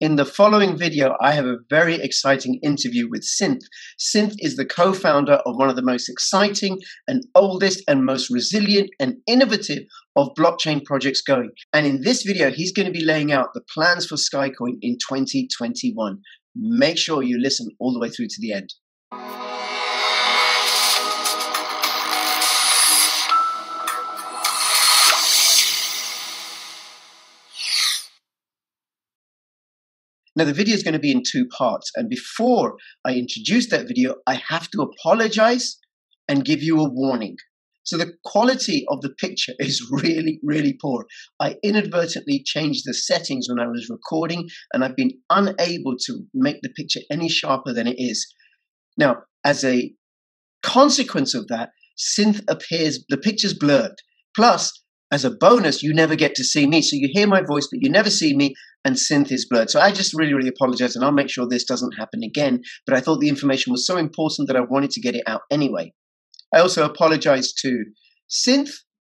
In the following video, I have a very exciting interview with Synth. Synth is the co-founder of one of the most exciting and oldest and most resilient and innovative of blockchain projects going. And in this video, he's going to be laying out the plans for Skycoin in 2021. Make sure you listen all the way through to the end. Now, the video is going to be in two parts. And before I introduce that video, I have to apologize and give you a warning. So the quality of the picture is really, really poor. I inadvertently changed the settings when I was recording, and I've been unable to make the picture any sharper than it is. Now, as a consequence of that, Synth appears, the picture's blurred. Plus, as a bonus, you never get to see me. So you hear my voice, but you never see me, and Synth is blurred. So I just really, really apologize, and I'll make sure this doesn't happen again. But I thought the information was so important that I wanted to get it out anyway. I also apologize to Synth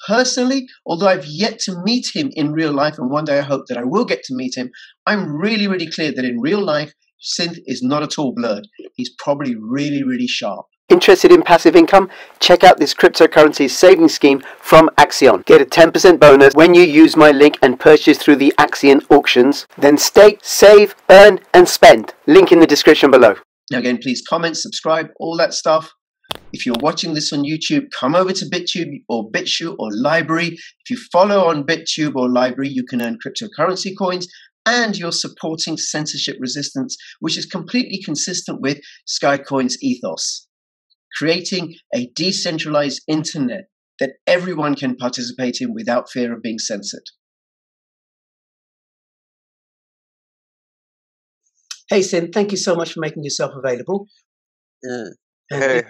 personally, although I've yet to meet him in real life, and one day I hope that I will get to meet him. I'm really, really clear that in real life, Synth is not at all blurred. He's probably really, really sharp. Interested in passive income? Check out this cryptocurrency savings scheme from Axion. Get a 10% bonus when you use my link and purchase through the Axion auctions. Then stake, save, earn, and spend. Link in the description below. Now again, please comment, subscribe, all that stuff. If you're watching this on YouTube, come over to BitTube or Bitchute or Library. If you follow on BitTube or Library, you can earn cryptocurrency coins, and you're supporting censorship resistance, which is completely consistent with Skycoin's ethos. Creating a decentralized internet that everyone can participate in without fear of being censored. Hey, Synth, thank you so much for making yourself available. Hey,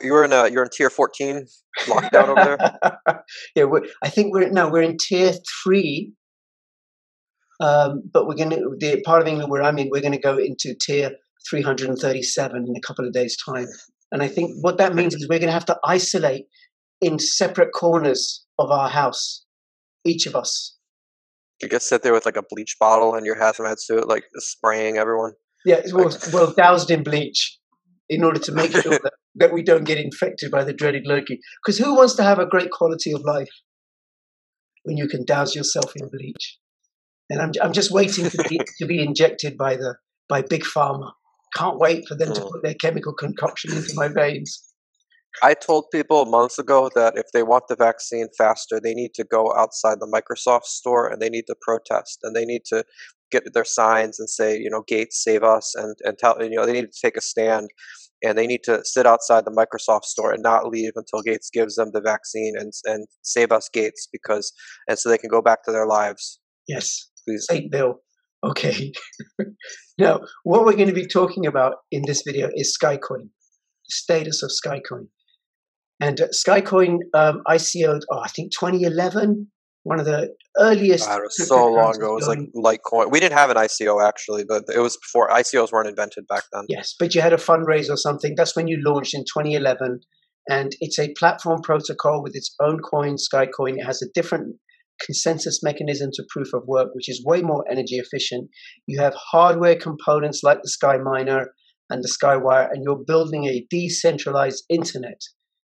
you're in tier 14 lockdown over there. Yeah, I think we're in tier 3, but we're going to the part of England where I'm in, we're going to go into tier 337 in a couple of days' time. And I think what that means is we're going to have to isolate in separate corners of our house, each of us. You just sit there with like a bleach bottle and your hazmat suit, like spraying everyone. Yeah, well doused in bleach in order to make sure that we don't get infected by the dreaded lurgy. Because who wants to have a great quality of life when you can douse yourself in bleach? And I'm just waiting to be injected by Big Pharma. Can't wait for them to put their chemical concoction into my veins. I told people months ago that if they want the vaccine faster, they need to go outside the Microsoft store and they need to protest and they need to get their signs and say, Gates save us, and tell, they need to take a stand, and they need to sit outside the Microsoft store and not leave until Gates gives them the vaccine and save us, Gates, and so they can go back to their lives. Yes. Please. Saint Bill. Okay. Now, what we're going to be talking about in this video is Skycoin, the status of Skycoin. And Skycoin ICO'd, I think 2011, one of the earliest. It was so long ago. It was like Litecoin. We didn't have an ICO actually, but it was before ICOs weren't invented back then. Yes, but you had a fundraise or something. That's when you launched in 2011. And it's a platform protocol with its own coin, Skycoin. It has a different consensus mechanism to proof of work, which is way more energy efficient. You have hardware components like the Sky Miner and the Skywire, and you're building a decentralized internet,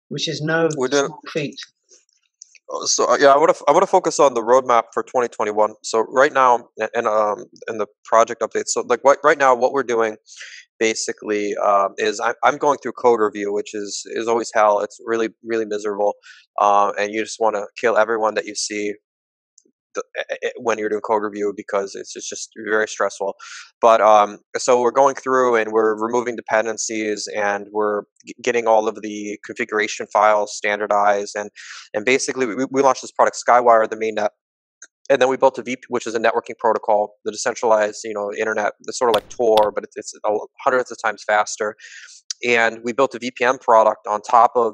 which is no small feat. So yeah, I want to focus on the roadmap for 2021. So right now, in the project update. So like right now, what we're doing basically is I'm going through code review, which is always hell. It's really, really miserable, and you just want to kill everyone that you see when you're doing code review because it's just very stressful. But so we're going through and we're removing dependencies and we're getting all of the configuration files standardized, and basically we launched this product Skywire, the mainnet, and then we built a VP, which is a networking protocol, the decentralized internet. It's sort of like Tor, but it's hundreds of times faster. And we built a VPN product on top of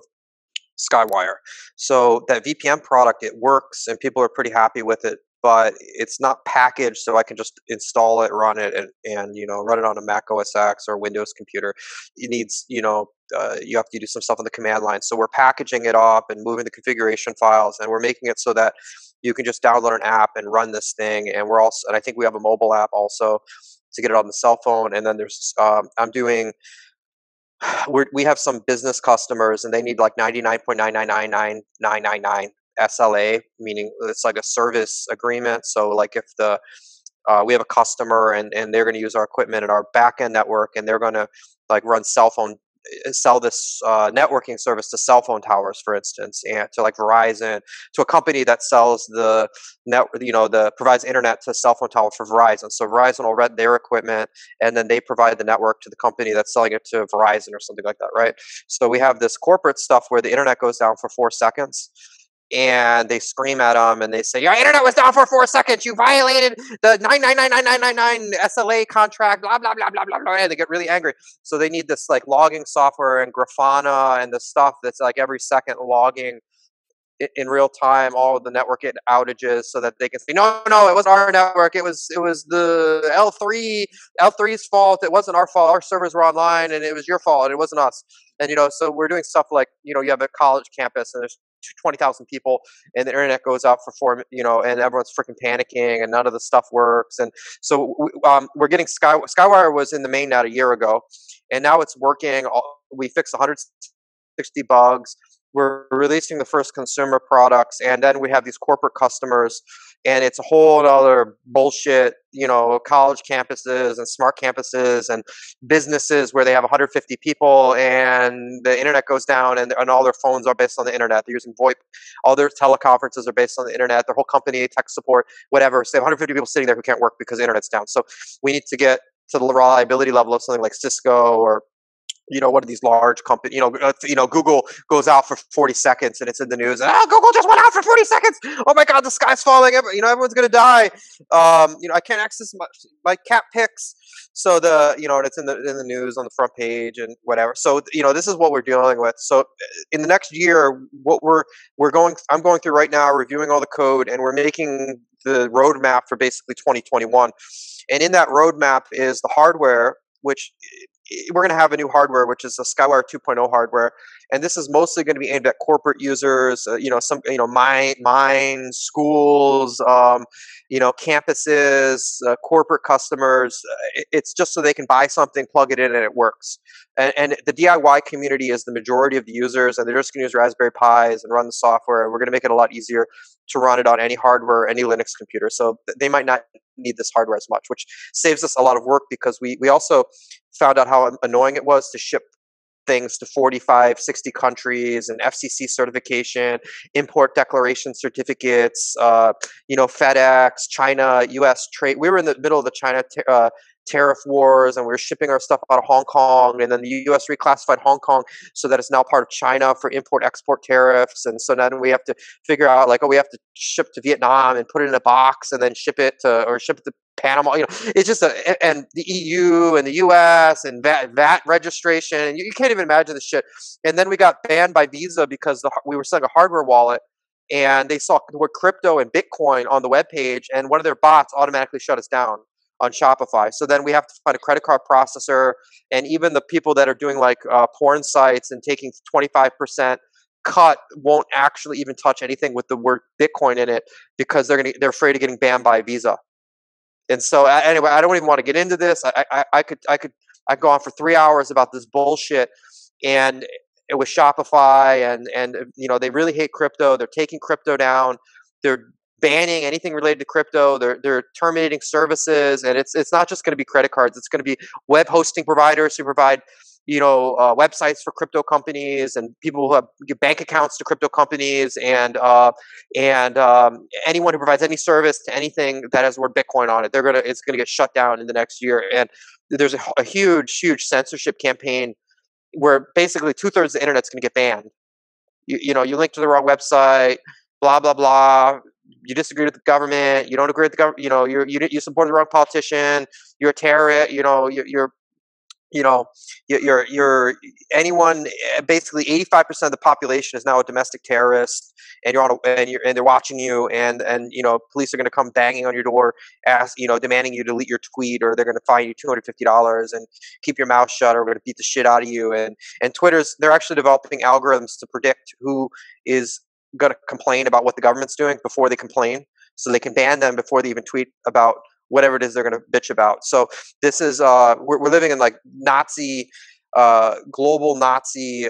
Skywire. So that VPN product, it works and people are pretty happy with it, but it's not packaged so I can just install it, run it, and run it on a Mac OS X or Windows computer. It needs, you have to do some stuff on the command line. So we're packaging it up and moving the configuration files, and we're making it so that you can just download an app and run this thing. And I think we have a mobile app also to get it on the cell phone. And then there's, we have some business customers and they need like 99.9999999 SLA, meaning it's like a service agreement. So like if we have a customer and they're going to use our equipment and our backend network, and they're going to like sell this networking service to cell phone towers, for instance, and to like Verizon, to a company that sells provides internet to cell phone tower for Verizon. So Verizon will rent their equipment, and then they provide the network to the company that's selling it to Verizon or something like that, right? So we have this corporate stuff where the internet goes down for 4 seconds. And they scream at them and they say, your internet was down for 4 seconds. You violated the 9999999 SLA contract, blah, blah, blah, blah, blah, blah. And they get really angry. So they need this like logging software and Grafana and the stuff that's like every second logging in real time all of the network outages, so that they can say, no, it wasn't our network. It was the L3's fault. It wasn't our fault. Our servers were online and it was your fault. And it wasn't us. And, so we're doing stuff like, you have a college campus and there's 20,000 people and the internet goes out for 4, and everyone's freaking panicking and none of the stuff works. And so we're getting Skywire was in the mainnet a year ago, and now it's working. We fixed 160 bugs. We're releasing the first consumer products, and then we have these corporate customers, and it's a whole other bullshit, college campuses and smart campuses and businesses where they have 150 people and the internet goes down and all their phones are based on the internet. They're using VoIP. All their teleconferences are based on the internet. Their whole company, tech support, whatever. So they have 150 people sitting there who can't work because the internet's down. So we need to get to the reliability level of something like Cisco or one of these large companies, Google goes out for 40 seconds and it's in the news. And, Google just went out for 40 seconds. Oh my God, the sky's falling. Everyone's going to die. I can't access my cat pics. So it's in the news on the front page and whatever. So, this is what we're dealing with. So in the next year, what I'm going through right now, reviewing all the code, and we're making the roadmap for basically 2021. And in that roadmap is the hardware, which we're going to have a new hardware, which is a Skywire 2.0 hardware. And this is mostly going to be aimed at corporate users, mines, schools, campuses, corporate customers. It's just so they can buy something, plug it in, and it works. And the DIY community is the majority of the users, and they're just going to use Raspberry Pis and run the software. We're going to make it a lot easier to run it on any hardware, any Linux computer. So they might not need this hardware as much, which saves us a lot of work, because we also found out how annoying it was to ship things to 45, 60 countries, and FCC certification, import declaration certificates, FedEx, China, US trade. We were in the middle of the China tariff wars, and we were shipping our stuff out of Hong Kong, and then the US reclassified Hong Kong so that it's now part of China for import-export tariffs. And so then we have to figure out, we have to ship to Vietnam and put it in a box and then ship it to Panama. It's just and the EU and the US and VAT registration, and you can't even imagine the shit. And then we got banned by Visa because we were selling a hardware wallet, and they saw the word crypto and Bitcoin on the webpage, and one of their bots automatically shut us down on Shopify. So then we have to find a credit card processor, and even the people that are doing porn sites and taking 25% cut won't actually even touch anything with the word Bitcoin in it, because they're afraid of getting banned by Visa. And so anyway, I don't even want to get into this. I could go on for 3 hours about this bullshit. And it was Shopify, and they really hate crypto. They're taking crypto down. They're banning anything related to crypto. They're terminating services, and it's not just going to be credit cards. It's going to be web hosting providers who provide websites for crypto companies, and people who have bank accounts to crypto companies, and anyone who provides any service to anything that has the word Bitcoin on it. It's gonna get shut down in the next year. And there's a huge censorship campaign where basically 2/3 of the internet's gonna get banned. You link to the wrong website, blah blah blah. You disagree with the government. You don't agree with the government. You support the wrong politician. You're a terrorist. You're anyone. Basically, 85% of the population is now a domestic terrorist, and they're watching you, and police are going to come banging on your door, demanding you to delete your tweet, or they're going to fine you $250 and keep your mouth shut, or we're going to beat the shit out of you. And they're actually developing algorithms to predict who is going to complain about what the government's doing before they complain, so they can ban them before they even tweet about whatever it is they're going to bitch about. So this is we're living in like Nazi, global Nazi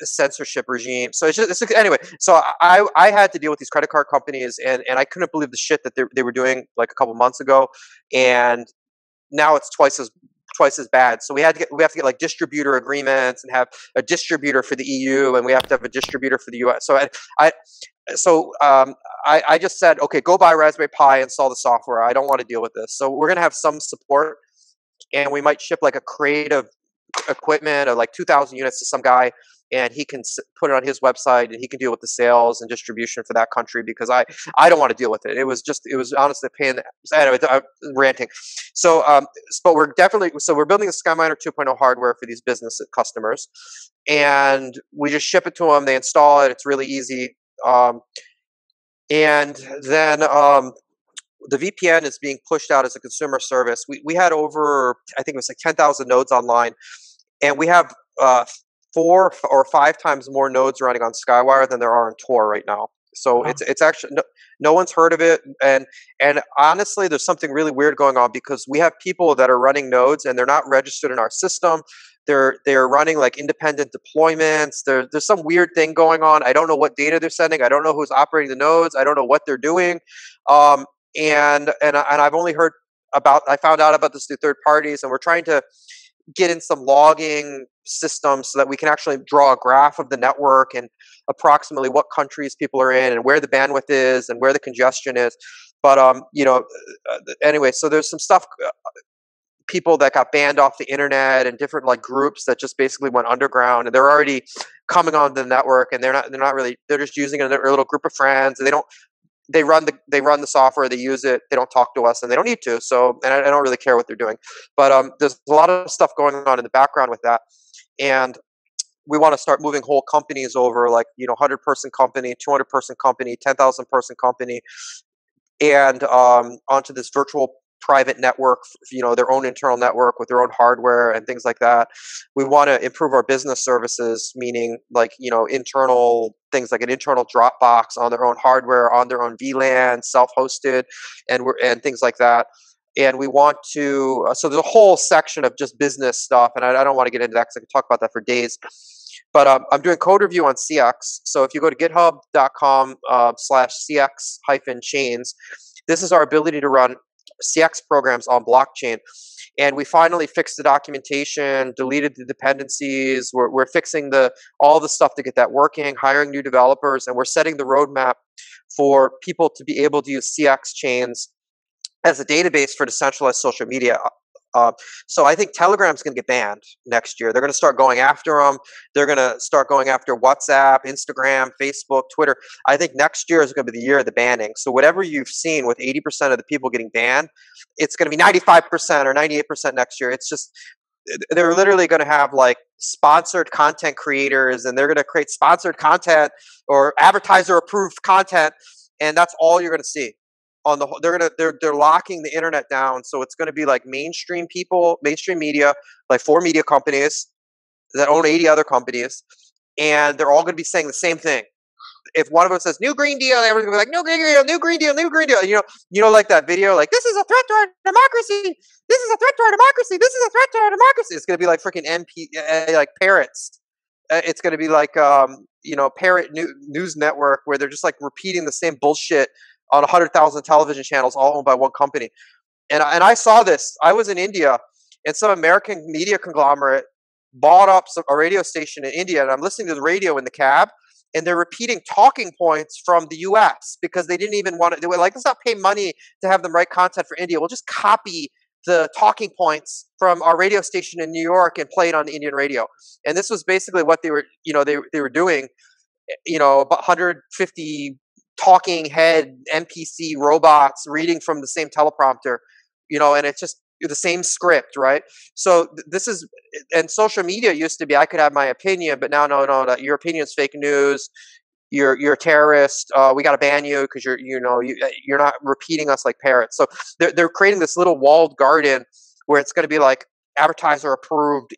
censorship regime. So it's anyway. So I had to deal with these credit card companies, and I couldn't believe the shit that they were doing like a couple months ago, and now it's twice as bad. So we have to get like distributor agreements and have a distributor for the EU, and we have to have a distributor for the US. So I just said, okay, go buy Raspberry Pi, install the software. I don't want to deal with this. So we're gonna have some support, and we might ship like a creative equipment of like 2,000 units to some guy, and he can put it on his website, and he can deal with the sales and distribution for that country, because I don't want to deal with it. It was honestly a pain. Anyway, I'm ranting. So but we're building a SkyMiner 2.0 hardware for these business customers, and we just ship it to them. They install it. It's really easy. And then the VPN is being pushed out as a consumer service. We had over, I think it was like 10,000 nodes online, and we have 4 or 5 times more nodes running on Skywire than there are on Tor right now. So wow. It's actually no one's heard of it, and honestly, there's something really weird going on, because we have people that are running nodes and they're not registered in our system. They're running like independent deployments. There's some weird thing going on. I don't know what data they're sending. I don't know who's operating the nodes. I don't know what they're doing. And I've only heard about. I found out about this through third parties, and we're trying to get in some logging systems so that we can actually draw a graph of the network and approximately what countries people are in and where the bandwidth is and where the congestion is. But anyway, so there's some stuff. People that got banned off the internet, and different like groups that just basically went underground, and they're already coming on the network, and they're just using a little group of friends, and they run the software, they use it, they don't talk to us, and they don't need to. So, and I don't really care what they're doing. But there's a lot of stuff going on in the background with that, and we want to start moving whole companies over, like 100-person company, 200-person company, 10,000-person company, and onto this virtual private network, their own internal network with their own hardware and things like that. We want to improve our business services, meaning like, internal things like an internal Dropbox on their own hardware, on their own VLAN, self-hosted, and things like that. And we want to, so there's a whole section of just business stuff, and I don't want to get into that because I could talk about that for days. But I'm doing code review on CX. So if you go to github.com/CX-chains, this is our ability to run CX programs on blockchain. And we finally fixed the documentation, deleted the dependencies. We're fixing all the stuff to get that working, hiring new developers, and we're setting the roadmap for people to be able to use CX chains as a database for decentralized social media. So I think Telegram's going to get banned next year. They're going to start going after them. They're going to start going after WhatsApp, Instagram, Facebook, Twitter. I think next year is going to be the year of the banning. So whatever you've seen with 80% of the people getting banned, it's going to be 95% or 98% next year. It's just, they're literally going to have like sponsored content creators, and they're going to create sponsored content or advertiser approved content. And that's all you're going to see. They're locking the internet down, so it's going to be like mainstream media, like 4 media companies that own 80 other companies, and they're all going to be saying the same thing. If one of them says "New Green Deal," everyone's going to be like "New Green Deal, New Green Deal, New Green Deal." Like that video, like "This is a threat to our democracy. This is a threat to our democracy. This is a threat to our democracy." It's going to be like freaking like parrots. It's going to be like parrot news network, where they're just like repeating the same bullshit on 100,000 television channels, all owned by one company. And I saw this. I was in India, and some American media conglomerate bought up a radio station in India, and I'm listening to the radio in the cab, and they're repeating talking points from the US because they didn't even want to. They were like, let's not pay money to have them write content for India. We'll just copy the talking points from our radio station in New York and play it on the Indian radio. And this was basically what they were, they were doing, about 150 talking head NPC robots reading from the same teleprompter, and it's just the same script, right? So this is, and social media used to be, I could have my opinion, but now, no, your opinion is fake news. You're a terrorist. We got to ban you because you're not repeating us like parrots. So they're creating this little walled garden where it's going to be like advertiser approved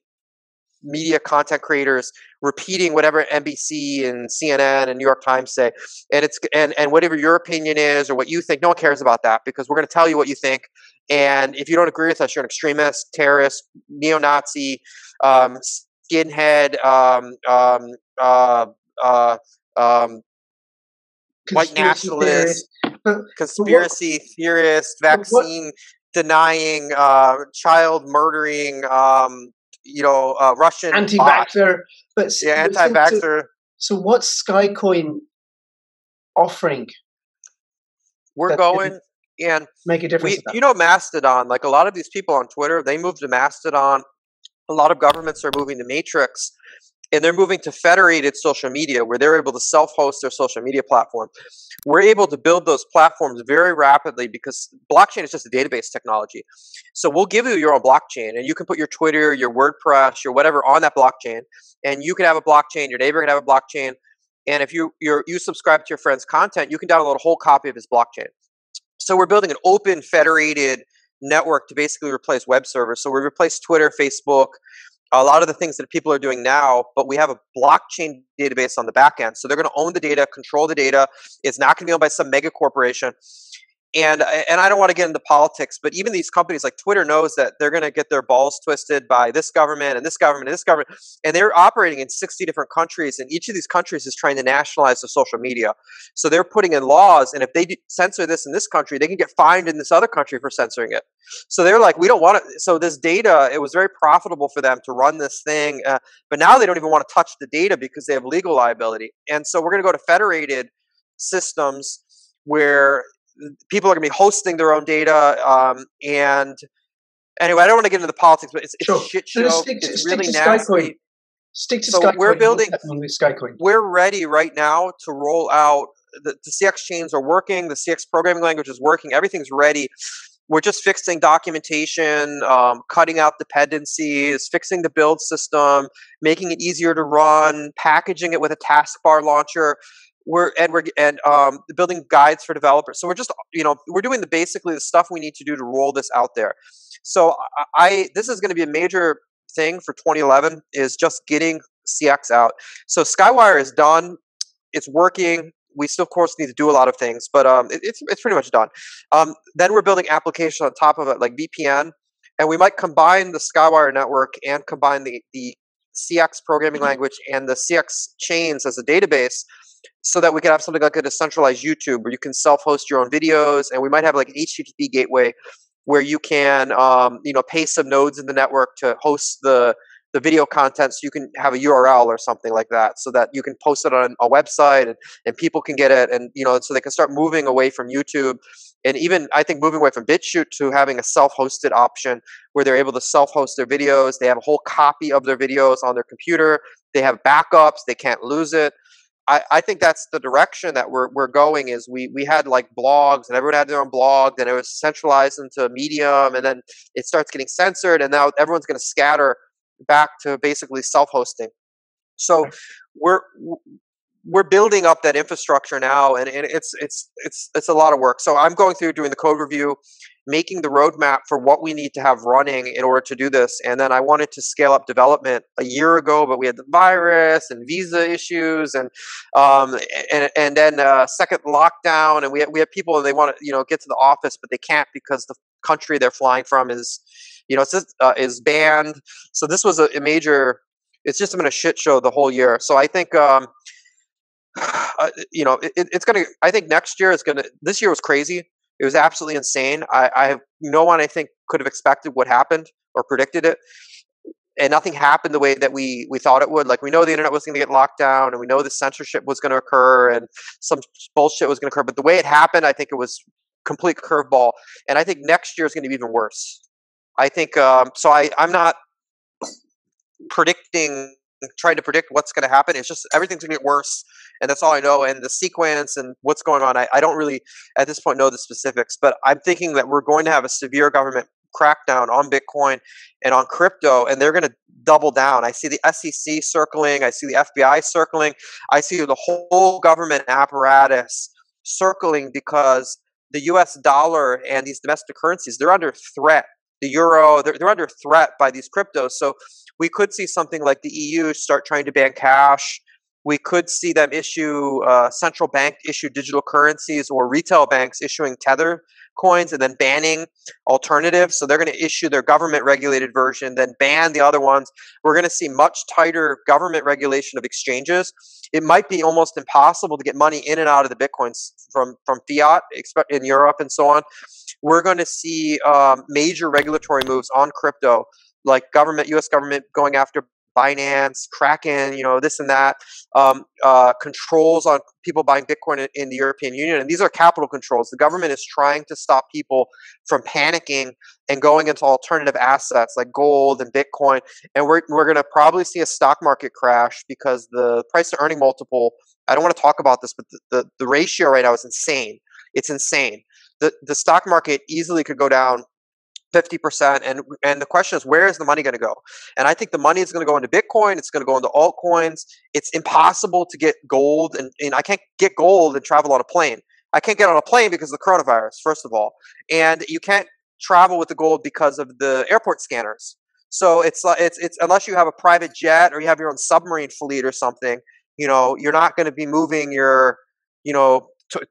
media content creators repeating whatever NBC and CNN and New York Times say, and whatever your opinion is or what you think, no one cares about that because we're going to tell you what you think. And if you don't agree with us, you're an extremist, terrorist, neo-Nazi, skinhead, white nationalist, conspiracy theorist, vaccine denying, child murdering, Russian anti-vaxxer, but yeah, anti-vaxxer. So what's Skycoin offering? We're going and make a difference. Mastodon. Like a lot of these people on Twitter, they moved to Mastodon. A lot of governments are moving to Matrix, and they're moving to federated social media where they're able to self-host their social media platform. We're able to build those platforms very rapidly because blockchain is just a database technology. So we'll give you your own blockchain, and you can put your Twitter, your WordPress, your whatever on that blockchain, and you can have a blockchain, your neighbor can have a blockchain, and if you subscribe to your friend's content, you can download a whole copy of his blockchain. So we're building an open federated network to basically replace web servers. So we replace Twitter, Facebook, a lot of the things that people are doing now, but we have a blockchain database on the back end. So they're going to own the data, control the data. It's not going to be owned by some mega corporation. And I don't want to get into politics, but even these companies like Twitter knows that they're going to get their balls twisted by this government and this government and this government. And they're operating in 60 different countries, and each of these countries is trying to nationalize the social media. So they're putting in laws, and if they censor this in this country, they can get fined in this other country for censoring it. So they're like, we don't want it. So this data, it was very profitable for them to run this thing, but now they don't even want to touch the data because they have legal liability. And so we're going to go to federated systems where people are going to be hosting their own data. And anyway, I don't want to get into the politics, but it's a shit show. It's really nasty. Stick to Skycoin. We're building Skycoin. We're ready right now to roll out. The CX chains are working. The CX programming language is working. Everything's ready. We're just fixing documentation, cutting out dependencies, fixing the build system, making it easier to run, packaging it with a taskbar launcher. We're building guides for developers. So we're just, we're doing basically the stuff we need to do to roll this out there. So this is going to be a major thing for 2011 is just getting CX out. So Skywire is done. It's working. We still, of course, need to do a lot of things, but it's pretty much done. Then we're building applications on top of it, like VPN, and we might combine the Skywire network and combine the CX programming language and the CX chains as a database, so that we can have something like a decentralized YouTube where you can self-host your own videos, and we might have like an HTTP gateway where you can, pay some nodes in the network to host the video content, so you can have a URL or something like that, so that you can post it on a website and people can get it, and so they can start moving away from YouTube, and even I think moving away from BitChute to having a self-hosted option where they're able to self-host their videos. They have a whole copy of their videos on their computer. They have backups. They can't lose it. I think that's the direction that we're going. Is we had like blogs, and everyone had their own blog, then it was centralized into Medium, and then it starts getting censored, and now everyone's going to scatter back to basically self-hosting. So we're building up that infrastructure now, and it's a lot of work. So I'm going through doing the code review, making the roadmap for what we need to have running in order to do this. And then I wanted to scale up development a year ago, but we had the virus and visa issues, and then second lockdown, and we have people, and they want to get to the office, but they can't because the country they're flying from is is banned. So this was a major. It's just been a shit show the whole year. So I think. It's gonna. I think next year is gonna. This year was crazy. It was absolutely insane. I have no one I think could have expected what happened or predicted it, and nothing happened the way that we thought it would. Like, we know the internet was going to get locked down, and we know the censorship was going to occur, and some bullshit was going to occur. But the way it happened, I think it was complete curveball. And I think next year is going to be even worse. I think so. I'm not trying to predict what's going to happen. It's just everything's going to get worse, and that's all I know. And the sequence and what's going on, I don't really at this point know the specifics, but I'm thinking that we're going to have a severe government crackdown on Bitcoin and on crypto, and they're going to double down. I see the SEC circling, I see the FBI circling, I see the whole government apparatus circling, because the US dollar and these domestic currencies, they're under threat the euro. They're under threat by these cryptos. So we could see something like the EU start trying to ban cash. We could see them issue central bank issue digital currencies, or retail banks issuing tether coins and then banning alternatives. So they're going to issue their government regulated version, then ban the other ones. We're going to see much tighter government regulation of exchanges. It might be almost impossible to get money in and out of the Bitcoins from fiat in Europe and so on. We're going to see major regulatory moves on crypto, like U.S. government going after BINANCE, Kraken, this and that, controls on people buying Bitcoin in the European Union. And these are capital controls. The government is trying to stop people from panicking and going into alternative assets like gold and Bitcoin. And we're going to probably see a stock market crash because the price to earning multiple, I don't want to talk about this, but the ratio right now is insane. It's insane. The stock market easily could go down 50%, and the question is, where is the money going to go? And I think the money is going to go into Bitcoin. It's going to go into altcoins. It's impossible to get gold, and I can't get gold and travel on a plane. I can't get on a plane because of the coronavirus, first of all, and you can't travel with the gold because of the airport scanners. So it's unless you have a private jet or you have your own submarine fleet or something, you're not going to be moving your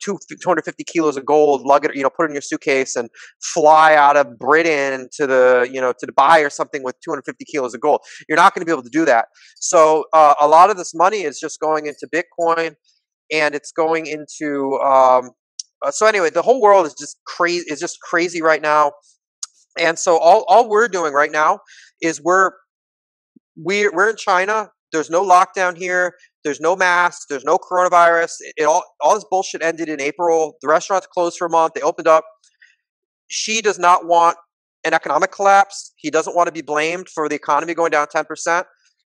250 kilos of gold, lug it, put it in your suitcase and fly out of Britain to to Dubai or something with 250 kilos of gold. You're not going to be able to do that. So a lot of this money is just going into Bitcoin, and it's going into. So anyway, the whole world is just crazy. Is just crazy right now, and so all we're doing right now is we're in China. There's no lockdown here. There's no masks. There's no coronavirus. All this bullshit ended in April. The restaurants closed for a month. They opened up. Xi does not want an economic collapse. He doesn't want to be blamed for the economy going down 10%.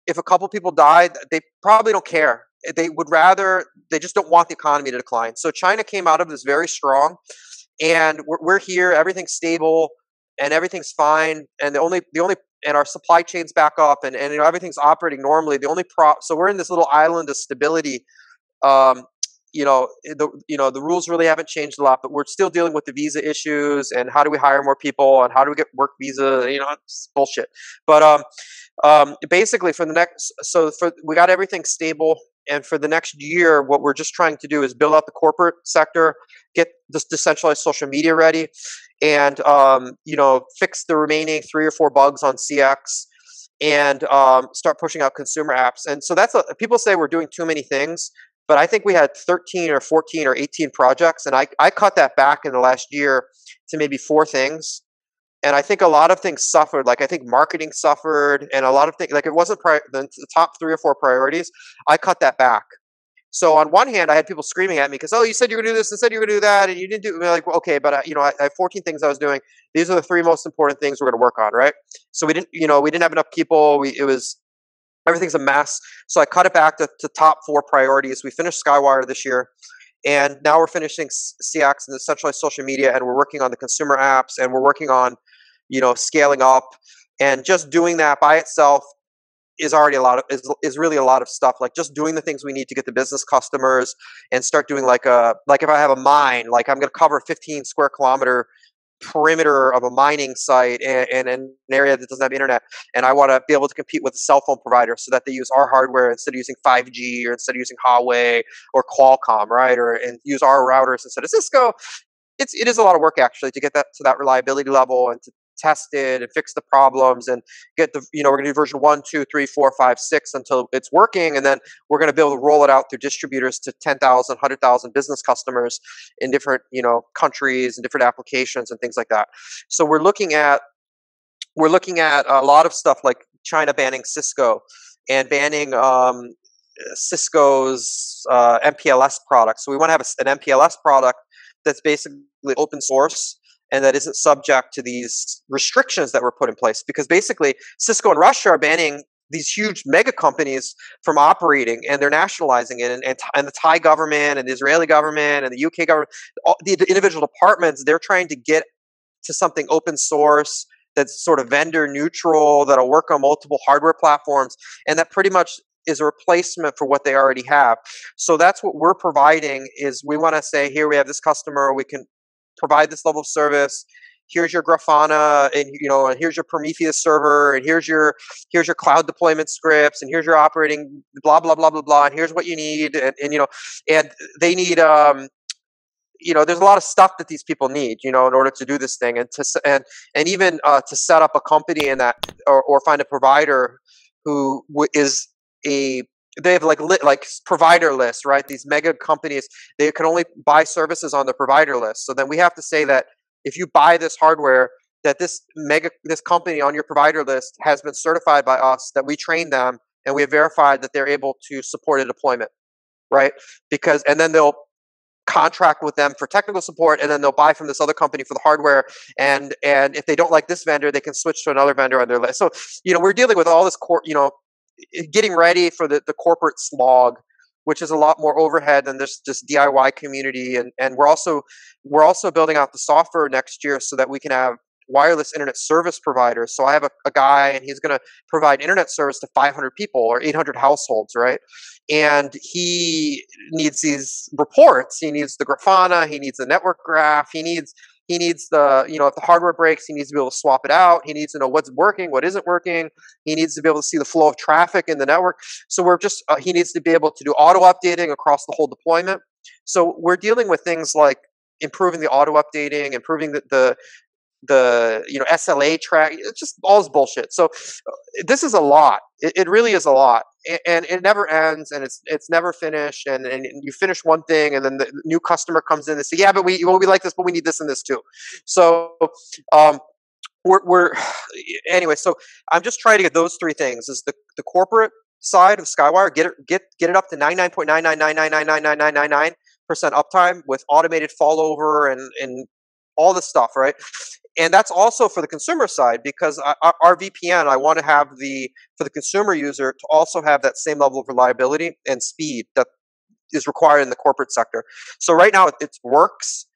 If a couple people died, they probably don't care. They just don't want the economy to decline. So China came out of this very strong, and we're here. Everything's stable and everything's fine. And the only and our supply chain's back up, and everything's operating normally. The only so we're in this little island of stability. The rules really haven't changed a lot, but we're still dealing with the visa issues and how do we hire more people and how do we get work visa? It's bullshit. But basically, we got everything stable. And for the next year, what we're just trying to do is build out the corporate sector, get this decentralized social media ready, and fix the remaining 3 or 4 bugs on CX, and start pushing out consumer apps. And so people say we're doing too many things, but I think we had 13 or 14 or 18 projects, and I cut that back in the last year to maybe 4 things. And I think a lot of things suffered. Like I think marketing suffered, and a lot of things, like it wasn't the top 3 or 4 priorities. I cut that back. So on one hand, I had people screaming at me because, you said you were going to do this and said you were going to do that, and you didn't do it. Like, well, okay, but I have 14 things I was doing. These are the 3 most important things we're going to work on, right? So we didn't have enough people. Everything's a mess. So I cut it back to top 4 priorities. We finished Skywire this year. And now we're finishing CX and the centralized social media, and we're working on the consumer apps, and we're working on, scaling up. And just doing that by itself is already is really a lot of stuff. Like just doing the things we need to get the business customers and start doing like if I have a mine, like I'm going to cover 15 square kilometer perimeter of a mining site and an area that doesn't have internet, and I want to be able to compete with a cell phone provider so that they use our hardware instead of using 5G or instead of using Huawei or Qualcomm, right? And use our routers instead of Cisco. It is a lot of work actually to get that to that reliability level and to test it and fix the problems and get we're going to do version 1, 2, 3, 4, 5, 6 until it's working, and then we're going to be able to roll it out through distributors to 10,000, 100,000 business customers in different countries and different applications and things like that. So we're looking at a lot of stuff like China banning Cisco and banning Cisco's MPLS products. So we want to have an MPLS product that's basically open source and that isn't subject to these restrictions that were put in place. Because basically, Cisco and Russia are banning these huge mega companies from operating, and they're nationalizing it. And the Thai government and the Israeli government and the UK government, all the individual departments, they're trying to get to something open source that's sort of vendor neutral, that'll work on multiple hardware platforms, and that pretty much is a replacement for what they already have. So that's what we're providing. Is we want to say, here we have this customer, we can provide this level of service. here's your Grafana, and and here's your Prometheus server, and here's your cloud deployment scripts, and here's your operating blah blah blah blah blah, and here's what you need, and they need there's a lot of stuff that these people need, in order to do this thing, and even to set up a company in that, or find a provider who is they have like provider lists, right? These mega companies, they can only buy services on the provider list. So then we have to say that if you buy this hardware, that this company on your provider list has been certified by us, that we train them and we have verified that they're able to support a deployment, right? And then they'll contract with them for technical support, and then they'll buy from this other company for the hardware, and if they don't like this vendor, they can switch to another vendor on their list. So we're dealing with all this getting ready for the corporate slog, which is a lot more overhead than this just DIY community, and we're also building out the software next year so that we can have wireless internet service providers. So I have a guy, and he's going to provide internet service to 500 people or 800 households, right? And he needs these reports. He needs the Grafana. He needs the network graph. He needs the, if the hardware breaks, he needs to be able to swap it out. He needs to know what's working, what isn't working. He needs to be able to see the flow of traffic in the network. So he needs to be able to do auto updating across the whole deployment. So we're dealing with things like improving the auto updating, improving the SLA track. It's just all this bullshit. So this is a lot. It really is a lot, and it never ends, and it's never finished. And you finish one thing, and then the new customer comes in and say, yeah, but we like this, but we need this and this too. So we're anyway. So I'm just trying to get those three things: is the corporate side of Skywire, get it up to 99.999999999% uptime with automated fallover and all this stuff, right? And that's also for the consumer side, because our VPN, I want to have for the consumer user to also have that same level of reliability and speed that is required in the corporate sector. So right now it works,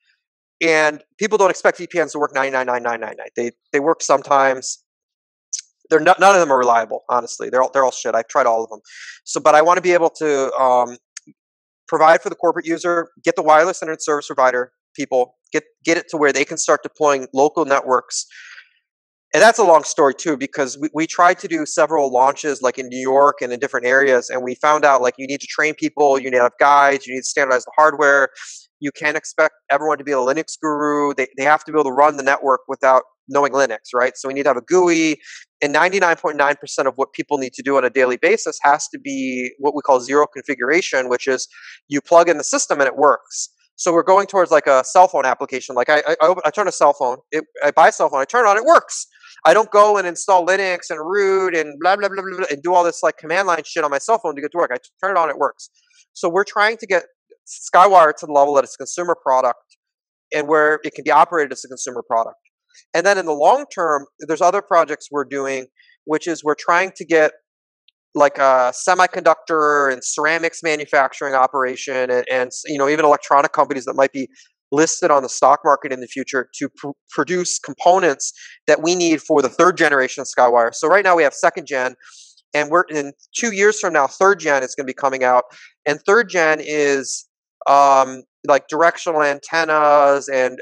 and people don't expect VPNs to work 99.99999. They work sometimes. None of them are reliable, honestly. They're all shit. I've tried all of them. So, but I want to be able to provide for the corporate user, get the wireless internet service provider people, get it to where they can start deploying local networks. And that's a long story too, because we tried to do several launches like in New York and in different areas, and we found out like you need to train people, you need to have guides, you need to standardize the hardware. You can't expect everyone to be a Linux guru. They have to be able to run the network without knowing Linux, right? So we need to have a GUI, and 99.9% of what people need to do on a daily basis has to be what we call zero configuration, which is you plug in the system and it works. So we're going towards like a cell phone application. Like I turn a cell phone, I buy a cell phone, I turn it on, it works. I don't go and install Linux and root and blah, blah, blah, blah, blah, and do all this like command line shit on my cell phone to get to work. I turn it on, it works. So we're trying to get Skywire to the level that it's a consumer product and where it can be operated as a consumer product. And then in the long term, there's other projects we're doing, which is we're trying to get like a semiconductor and ceramics manufacturing operation, and even electronic companies that might be listed on the stock market in the future to produce components that we need for the third generation of Skywire. So right now we have second gen, and we're in 2 years from now, third gen is going to be coming out, and third gen is like directional antennas and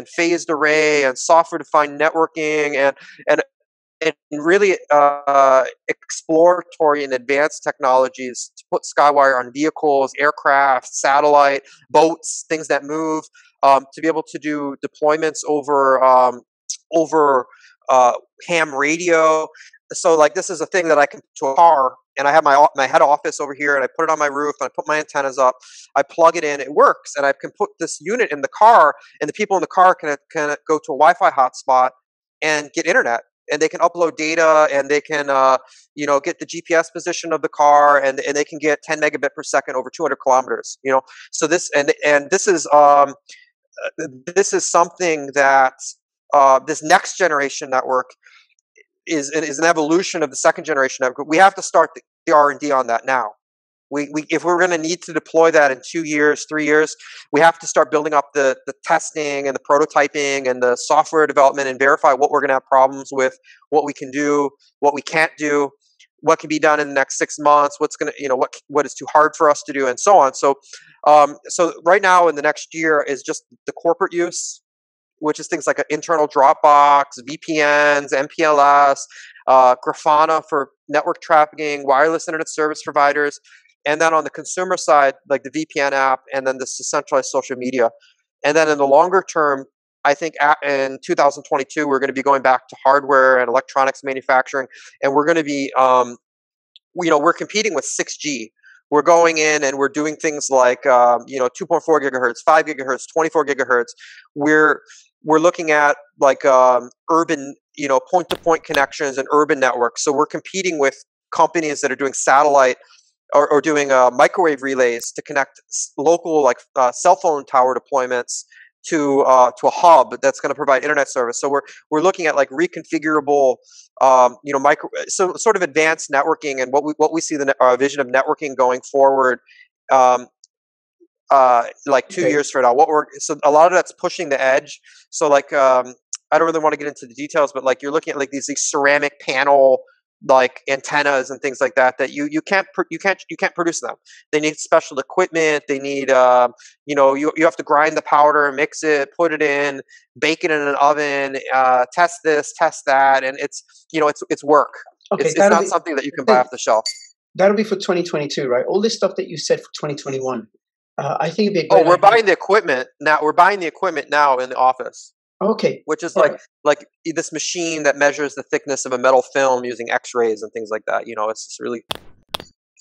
phased array and software defined networking and really exploratory and advanced technologies to put Skywire on vehicles, aircraft, satellite, boats, things that move, to be able to do deployments over ham radio. So like this is a thing that I can put to a car, and I have my head office over here, and I put it on my roof, and I put my antennas up, I plug it in, it works, and I can put this unit in the car, and the people in the car can go to a Wi-Fi hotspot and get internet. And they can upload data, and they can, get the GPS position of the car, and they can get 10 megabit per second over 200 kilometers. So this this is something that this next generation network is an evolution of the second generation network. We have to start the R&D on that now. If we're going to need to deploy that in 2 years, 3 years, we have to start building up the testing and the prototyping and the software development and verify what we're going to have problems with, what we can do, what we can't do, what can be done in the next 6 months, what's going to, what is too hard for us to do, and so on. So, so right now in the next year is just the corporate use. which is things like an internal Dropbox, VPNs, MPLS, Grafana for network trafficking, wireless internet service providers, and then on the consumer side, like the VPN app, and then this decentralized social media. And then in the longer term, I think in 2022, we're going to be going back to hardware and electronics manufacturing, and we're going to be, we're competing with 6G. We're going in and we're doing things like, 2.4 gigahertz, 5 gigahertz, 24 gigahertz. We're looking at like urban, point-to-point connections and urban networks. So we're competing with companies that are doing satellite or doing microwave relays to connect local cell phone tower deployments to a hub that's going to provide internet service. So we're looking at like reconfigurable, sort of advanced networking, and what we see the vision of networking going forward, like 2 years from now. So a lot of that's pushing the edge. So like I don't really want to get into the details, but like you're looking at like these ceramic panel like antennas and things like that you can't produce them. They need special equipment. They need you have to grind the powder, mix it, put it in, bake it in an oven, test this, test that, and it's work. Okay, it's not something that you can buy off the shelf. That'll be for 2022, right? All this stuff that you said for 2021. I think it'd be a great we're buying the equipment now. We're buying the equipment now in the office. Okay. Which is like this machine that measures the thickness of a metal film using X-rays and things like that. It's just really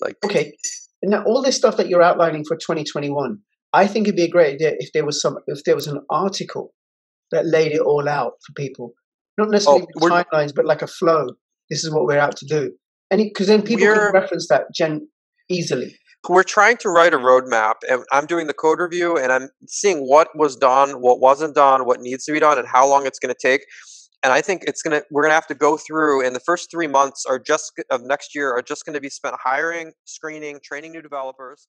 like... Okay. Now, all this stuff that you're outlining for 2021, I think it'd be a great idea if there was an article that laid it all out for people. Not necessarily timelines, but like a flow. This is what we're out to do. Because then people can reference that easily. We're trying to write a roadmap, and I'm doing the code review, and I'm seeing what was done, what wasn't done, what needs to be done, and how long it's going to take. And I think we're going to have to go through, and the first 3 months of next year are just going to be spent hiring, screening, training new developers,